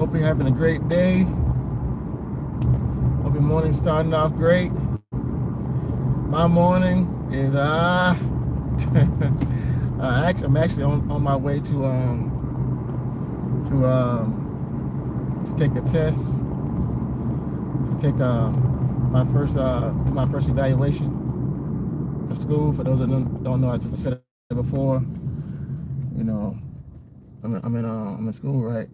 Hope you're having a great day. Hope your morning's starting off great. My morning is I'm actually on my way to take a test, to take my first evaluation for school. For those that don't know, I've said it before. You know, I'm in school, right?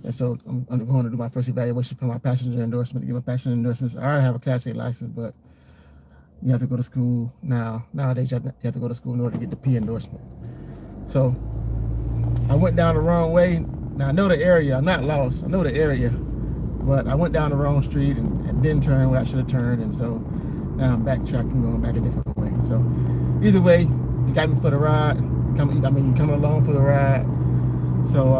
And so I'm going to do my first evaluation for my passenger endorsement, to get my passenger endorsements. I already have a Class A license, but you have to go to school now. Nowadays, you have to go to school in order to get the P endorsement. So I went down the wrong way. Now I know the area. I'm not lost. I know the area, but I went down the wrong street and didn't turn where I should have turned. And so now I'm backtracking, going back a different way. So either way, you got me for the ride. You coming along for the ride. So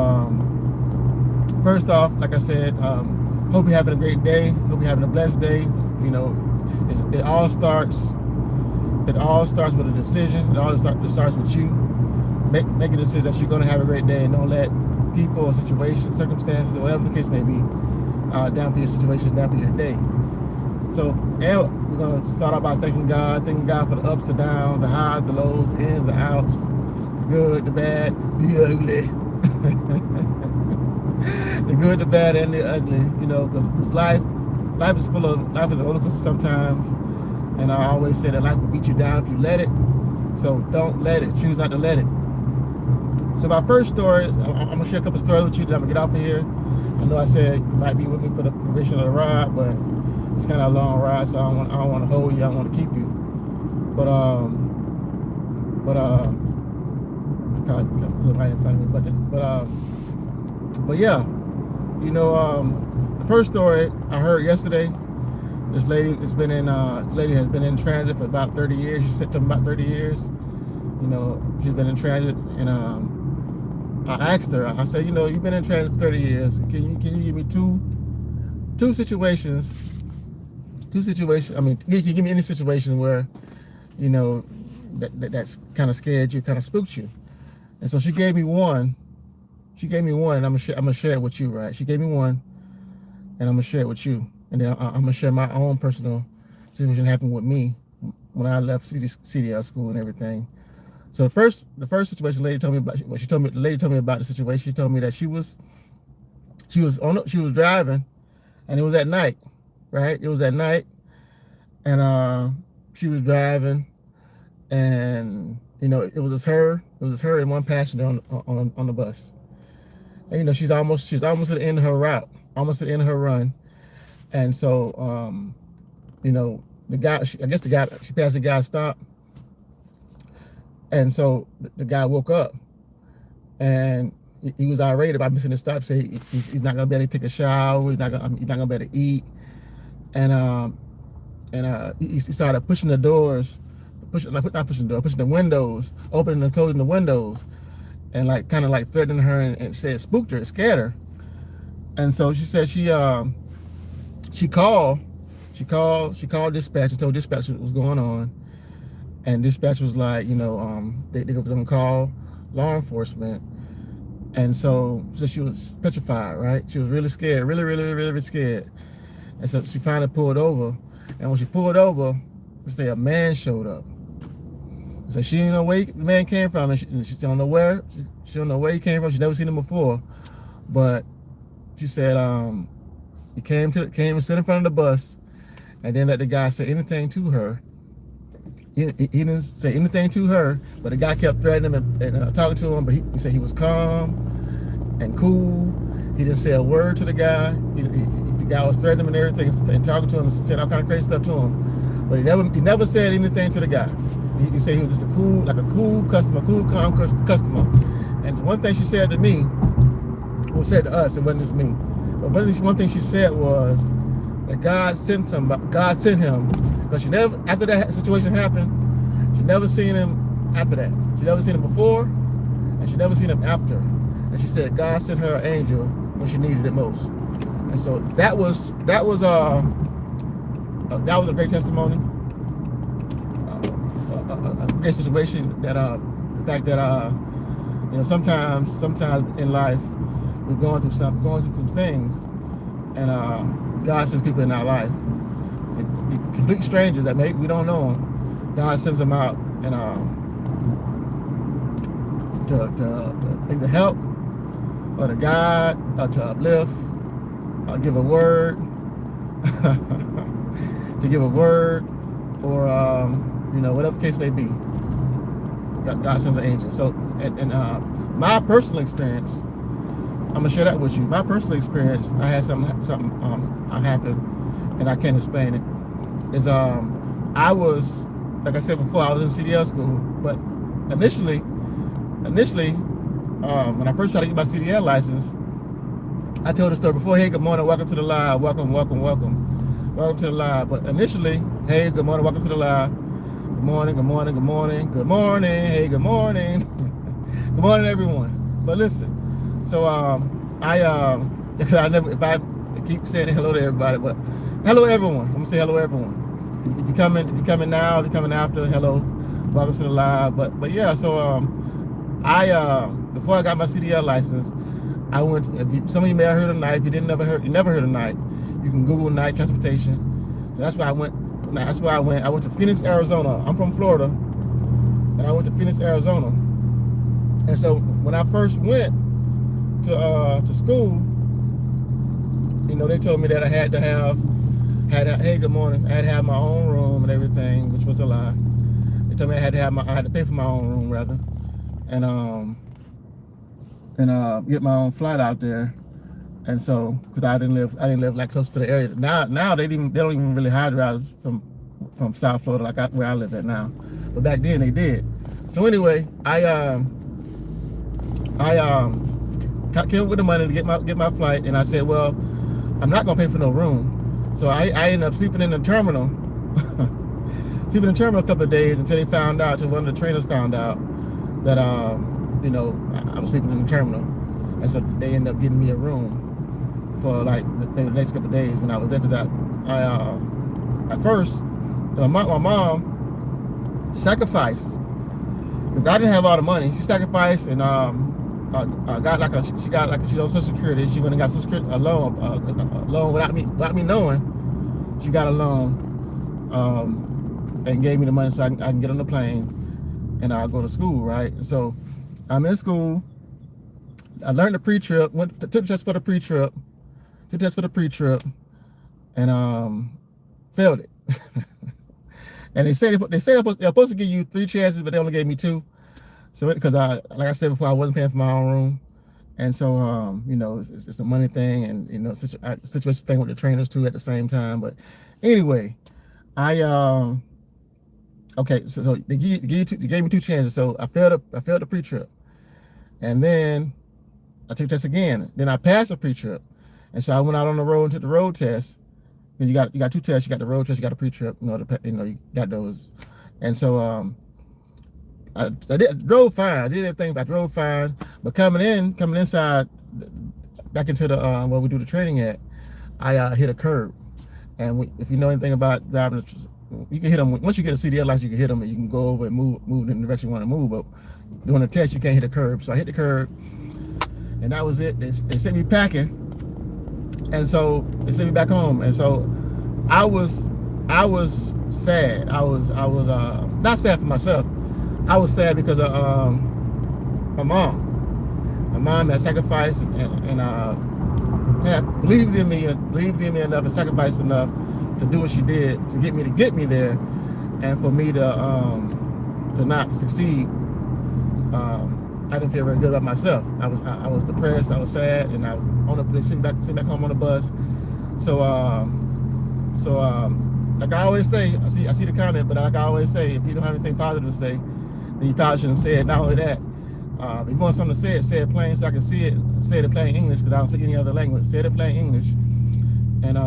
first off, like I said, hope you're having a great day. Hope you're having a blessed day. You know, it all starts with a decision. It all starts with you. Make a decision that you're going to have a great day, and don't let people or situations, circumstances, or whatever the case may be, dampen your situation, dampen your day. So we're going to start out by thanking God for the ups, the downs, the highs, the lows, the ins, the outs, the good, the bad, the ugly. The good, the bad, and the ugly, you know, because life is a roller coaster sometimes, and I always say that life will beat you down if you let it. So don't let it. Choose not to let it. So my first story, I'm gonna share a couple stories with you. Then I'm gonna get off of here. I know I said you might be with me for the duration of the ride, but it's kind of a long ride, so I don't want to hold you. I don't want to keep you. But it's kind of right in front of me. But yeah. You know, the first story I heard yesterday, this lady has been in transit for about 30 years. She said to me about 30 years. You know, she's been in transit, and I asked her. I said, you know, you've been in transit for 30 years. Can you give me two situations? I mean, can you give me any situation where, you know, that's kind of scared you, kind of spooked you? And so she gave me one. And I'm gonna share it with you, right? She gave me one, and I'm gonna share it with you, and then I'm gonna share my own personal situation that happened with me when I left CDL school and everything. So the first situation, the lady told me about the situation. She told me that she was driving, and it was at night, right? It was at night, and she was driving, and you know, it was her and one passenger on the bus. And, you know, she's almost at the end of her route, almost at the end of her run. And so, you know, she passed the guy stop. And so the guy woke up, and he was irate about missing the stop. Say he's not gonna be able to take a shower. He's not gonna be able to eat. And he started pushing the doors, pushing the windows, opening and closing the windows, and kind of threatening her, and said, spooked her, scared her. And so she said she called dispatch and told dispatch what was going on. And dispatch was like, you know, they were going to call law enforcement. And so she was petrified, right? She was really scared, really scared. And so she finally pulled over. And when she pulled over, a man showed up. So she didn't know where the man came from, and she don't know where. She don't know where he came from. She never seen him before, but she said he came and sat in front of the bus, and then let the guy say anything to her. He didn't say anything to her, but the guy kept threatening him and talking to him. But he said he was calm and cool. He didn't say a word to the guy. The guy was threatening him and everything, and talking to him and saying all kind of crazy stuff to him. But he never said anything to the guy. He said he was just a cool customer, calm customer. And one thing she said to me, said to us, it wasn't just me, but one thing she said was that God sent him, because she never, after that situation happened, she never seen him after that. She never seen him before, and she never seen him after. And she said God sent her an angel when she needed it most. And so that was a great testimony. A great situation, that the fact that you know, sometimes in life we're going through some things, and God sends people in our life, complete strangers that maybe we don't know them. God sends them out and to either help or to guide or to uplift or give a word, to give a word, or whatever case may be. God sends an angel. So, and my personal experience, I'm gonna share that with you. My personal experience, I had something happen, and I can't explain it. Is I was, like I said before, I was in CDL school, but initially, when I first tried to get my CDL license, I told the story before. Hey, good morning, welcome to the live, welcome to the live. But initially, hey, good morning, welcome to the live. Good morning, good morning, good morning, good morning. Hey, good morning, good morning, everyone. But listen, so if I keep saying hello to everybody, but hello everyone. I'm gonna say hello everyone. If you're coming now, if you're coming after, hello, welcome to the live. But yeah, so before I got my CDL license, I went. Some of you may have heard of Night. If you never heard of Night, you can Google Night transportation. So that's why I went. I went to Phoenix, Arizona. I'm from Florida, and I went to Phoenix, Arizona. And so when I first went to school, they told me that I had to have hey, good morning. I had to have my own room and everything, which was a lie. They told me I had to pay for my own room rather, and get my own flight out there. And so, because I didn't live like close to the area. Now they don't even really hire drivers from South Florida like where I live at now. But back then they did. So anyway, I came up with the money to get my flight, and I said, well, I'm not gonna pay for no room. So I ended up sleeping in the terminal, a couple of days until they found out. Until one of the trainers found out that I was sleeping in the terminal, and so they ended up giving me a room for like maybe the next couple of days when I was there. Because I at first my mom sacrificed, because I didn't have all the money. She sacrificed and she on Social Security. She went and got Social Security a loan without me knowing. She got a loan and gave me the money so I can get on the plane and I'll go to school, right? So I'm in school. I learned the pre-trip, took the test for the pre-trip, and failed it. And they said they're supposed to give you 3 chances, but they only gave me 2. So because like I said before, I wasn't paying for my own room, and so it's a money thing, and situation thing with the trainers too at the same time. But anyway, okay, so they gave me 2 chances. So I failed the pre-trip, and then I took the test again. Then I passed the pre-trip, and so I went out on the road and took the road test. And you got 2 tests. You got the road test. You got the pre-trip. You got those, and so I drove fine. I did everything. I drove fine, but coming inside, back into the where we do the training at, I hit a curb. And if you know anything about driving, you can hit them. Once you get a CDL license, you can hit them and you can go over and move in the direction you want to move. But doing a test, you can't hit a curb. So I hit the curb, and that was it. They sent me packing, and so they sent me back home. And so I was sad. I was not sad for myself. I was sad because of my mom. My mom had sacrificed and had believed in me enough and sacrificed enough to do what she did to get me there, and for me to not succeed. I didn't feel very good about myself. I was depressed. I was sad, and I was sitting back home on the bus. So like I always say, I see the comment, but like I always say, if you don't have anything positive to say, then you probably shouldn't say it. Not only that, if you want something to say it plain so I can see it. Say it in plain English, because I don't speak any other language. Say it in plain English, and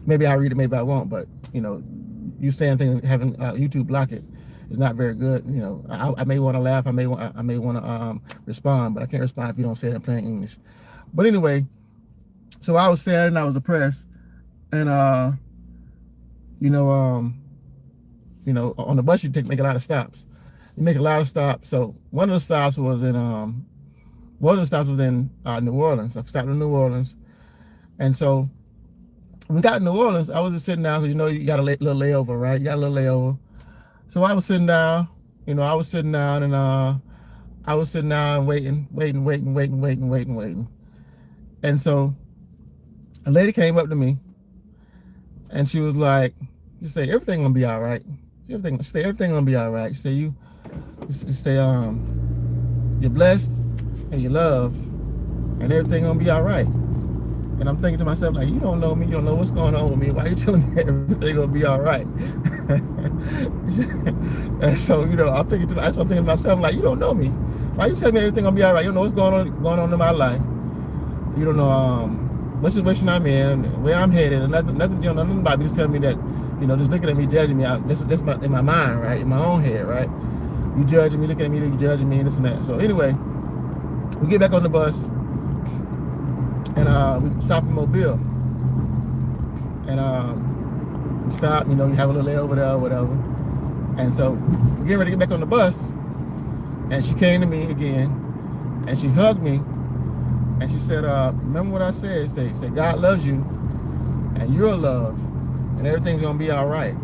maybe I'll read it, maybe I won't. But you saying things, having YouTube block it is not very good. I may want to laugh, I may want to respond, but I can't respond if you don't say it in plain English. But anyway, so I was sad and I was depressed, and on the bus you make a lot of stops. You make a lot of stops. So one of the stops was in One of the stops was in New Orleans. I stopped in New Orleans, and so when we got to New Orleans, I was just sitting down because you got a little layover, right? You got a little layover. So I was sitting down. I was sitting down and I was sitting down waiting. And so a lady came up to me and she was like, "You say everything gonna be all right. She say everything gonna be all right. You say you're blessed and you're loved and everything gonna be all right." And I'm thinking to myself, like, you don't know me, you don't know what's going on with me. Why are you telling me everything gonna be all right? And so, I'm thinking to myself, like, you don't know me. Why are you telling me everything gonna be all right? You don't know what's going on in my life. You don't know what situation I'm in, where I'm headed, and nothing, nothing about me just telling me that, just looking at me, judging me. This in my mind, right? In my own head, right? You judging me, looking at me, you judging me, and this and that. So anyway, we get back on the bus. And we stopped in Mobile. And we stopped, you have a little layover there or whatever. And so we're getting ready to get back on the bus. And she came to me again. And she hugged me. And she said, remember what I said? Say, God loves you. And you're loved. And everything's going to be all right.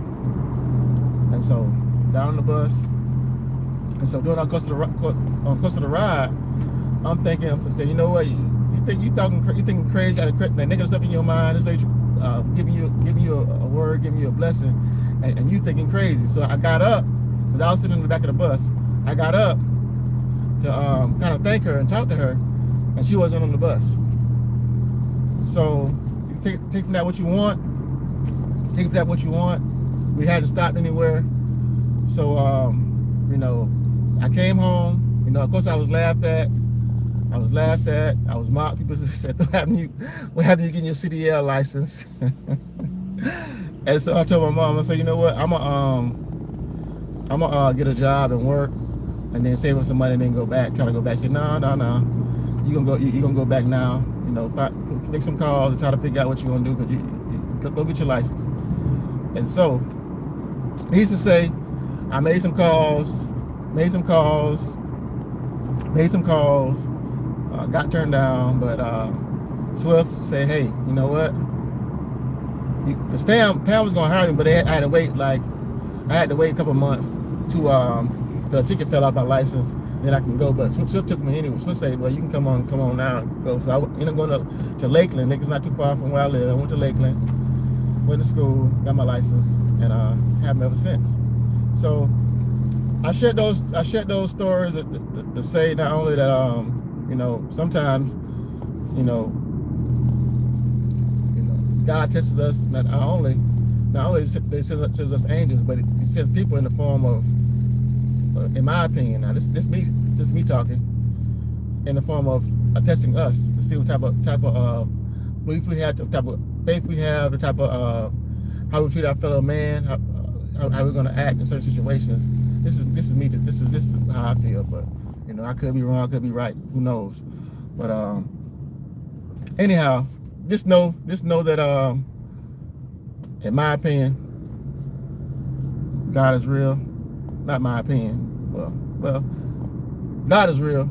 And so down on the bus. And so during our course of the ride, I'm thinking, say, you know what? You thinking crazy, got that negative stuff in your mind. This lady giving you a word, giving you a blessing, and you thinking crazy. So I got up because I was sitting in the back of the bus. I got up to kind of thank her and talk to her, and she wasn't on the bus. So you take from that what you want. Take from that what you want. We hadn't stopped anywhere. So I came home. Of course I was laughed at. I was mocked. People said, what happened to you getting your CDL license? And so I told my mom, I said, you know what? I'm gonna get a job and work and then save up some money and then go back, try to go back. She said, no. You're gonna go back now. Make some calls and try to figure out what you're gonna do because you go get your license. And so needless to say, I made some calls, got turned down, but Swift said, hey, you know what? Because Pam was gonna hire me, but I had to wait a couple months to the ticket fell off my license, then I can go. But Swift took me anyway. Swift said, well, you can come on now and go. So I ended up going to Lakeland. It's not too far from where I live. I went to Lakeland, went to school, got my license, and haven't ever since. So I shared those stories to say not only that sometimes God tests us not only they sends us angels, but he sends people in the form of, in my opinion, now this me talking, in the form of testing us to see what type of belief we have, the type of faith we have, the type of how we treat our fellow man, how we're going to act in certain situations. This is me. This is how I feel, but I could be wrong, I could be right. Who knows? But anyhow, just know that in my opinion, God is real. Not my opinion. Well, God is real.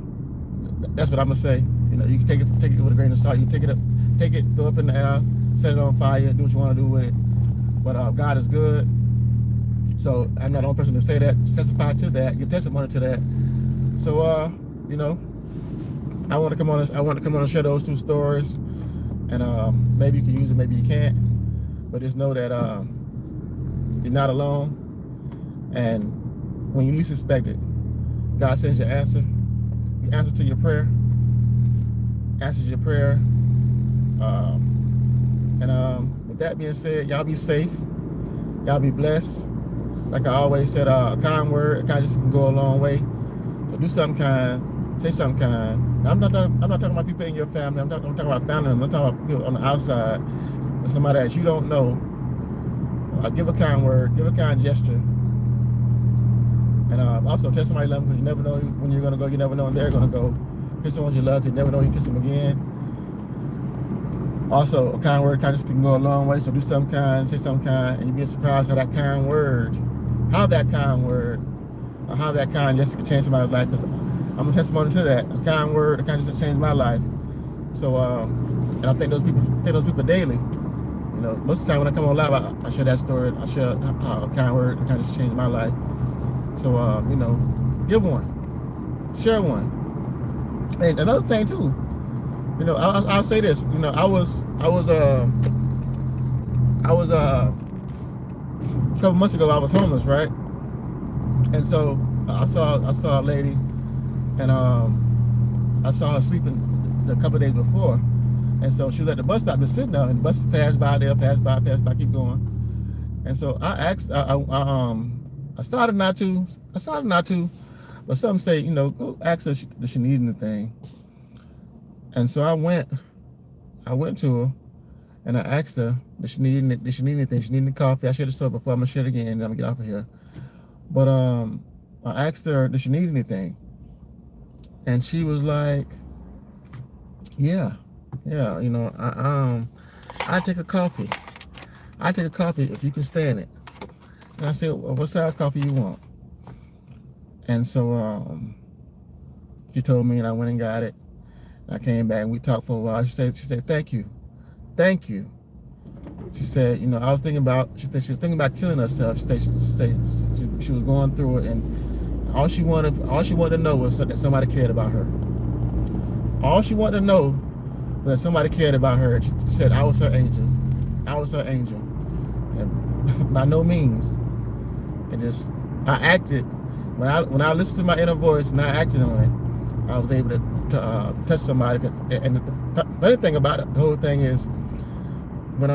That's what I'm gonna say. You can take it with a grain of salt. You can take it, throw it up in the air, set it on fire, do what you want to do with it. But God is good. So I'm not the only person to say that, to testify to that, give testimony to that. So I want to come on and share those two stories, and maybe you can use it, maybe you can't. But just know that you're not alone, and when you least expect it, God sends your answer. The answer to your prayer, answers your prayer. With that being said, y'all be safe. Y'all be blessed. Like I always said, a kind word, just can go a long way. So do something kind, say something kind. I'm not talking about people in your family. I'm talking about family. I'm not talking about people on the outside. Somebody that you don't know. Give a kind word, give a kind gesture. And also tell somebody you love them, because you never know when you're gonna go. You never know when they're gonna go. Kiss someone you love, you never know you kiss them again. Also, a kind word just can go a long way. So do something kind, say something kind, and you'd be surprised how that kind word, how that kind gesture can change somebody's life. Because I'm a testimony to that. A kind word, a kind just changed my life. So, and I think those people daily. You know, most of the time when I come on live, I share that story. I share a kind word, a kind just changed my life. So, you know, give one, share one. And another thing too, you know, I'll say this. You know, I was a couple months ago. I was homeless, right? And so I saw a lady, and I saw her sleeping a couple of days before, and so she was at the bus stop just sitting there, and the bus passed by there, passed by, keep going. And so I asked, I started not to, but some say, you know, go ask her does she need anything. And so I went to her, and I asked her, did she need anything? She needed coffee. I shared the story before. I'm gonna share it again, and I'm gonna get off of here. But I asked her, did she need anything? And she was like, yeah, you know, I take a coffee. I take a coffee if you can stand it. And I said, well, what size coffee you want? And so she told me, and I went and got it. I came back and we talked for a while. She said, thank you. She said, you know, I was thinking about, she was thinking about killing herself. She said she was going through it, and all she wanted to know was that somebody cared about her. All she wanted to know was that somebody cared about her. She said, I was her angel. And by no means, I acted, when I listened to my inner voice and I acted on it, I was able to touch somebody. And the funny thing about it, the whole thing is, when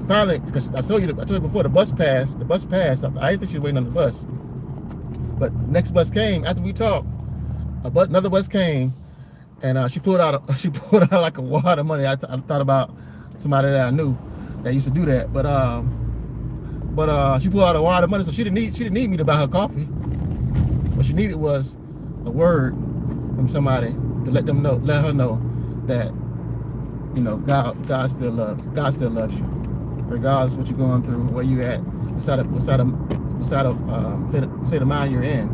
finally, because I told you before, the bus passed. I didn't think she was waiting on the bus, but next bus came after we talked. Another bus came, and she pulled out like a wad of money. I thought about somebody that I knew that used to do that, but she pulled out a wad of money, so she didn't need me to buy her coffee. What she needed was a word from somebody to let her know that, you know, God still loves you, regardless of what you're going through, where you at, beside of state of mind you're in,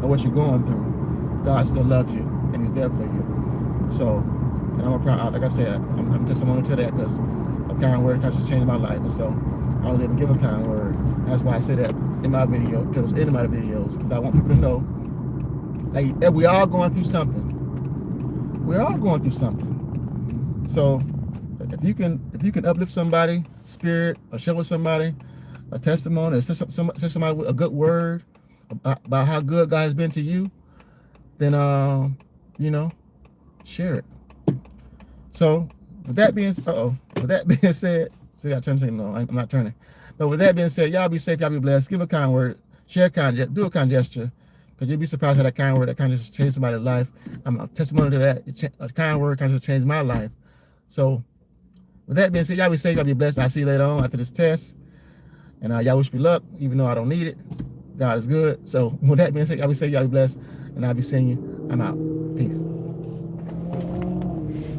or what you're going through. God still loves you, and He's there for you. So, and I'm proud. Like I said, I'm testimonial to that, because a kind word kind of changed my life, and so I was able to give a kind word. That's why I say that in my video, because I want people to know that we all going through something. We're all going through something. So if you can uplift somebody's spirit, or share with somebody a testimony, or share somebody with a good word about how good God has been to you, then you know, share it. So with that being said, see, I turned. No, I'm not turning. But with that being said, y'all be safe, y'all be blessed. Give a kind word, share a kind, do a kind gesture, because you'll be surprised how that kind word that kind of just changed somebody's life. I'm a testimony to that. A kind word kind of just changed my life. So with that being said, y'all be safe, y'all be blessed. I'll see you later on after this test. And y'all wish me luck, even though I don't need it. God is good. So with that being said, y'all be safe, y'all be blessed. And I'll be seeing you. I'm out.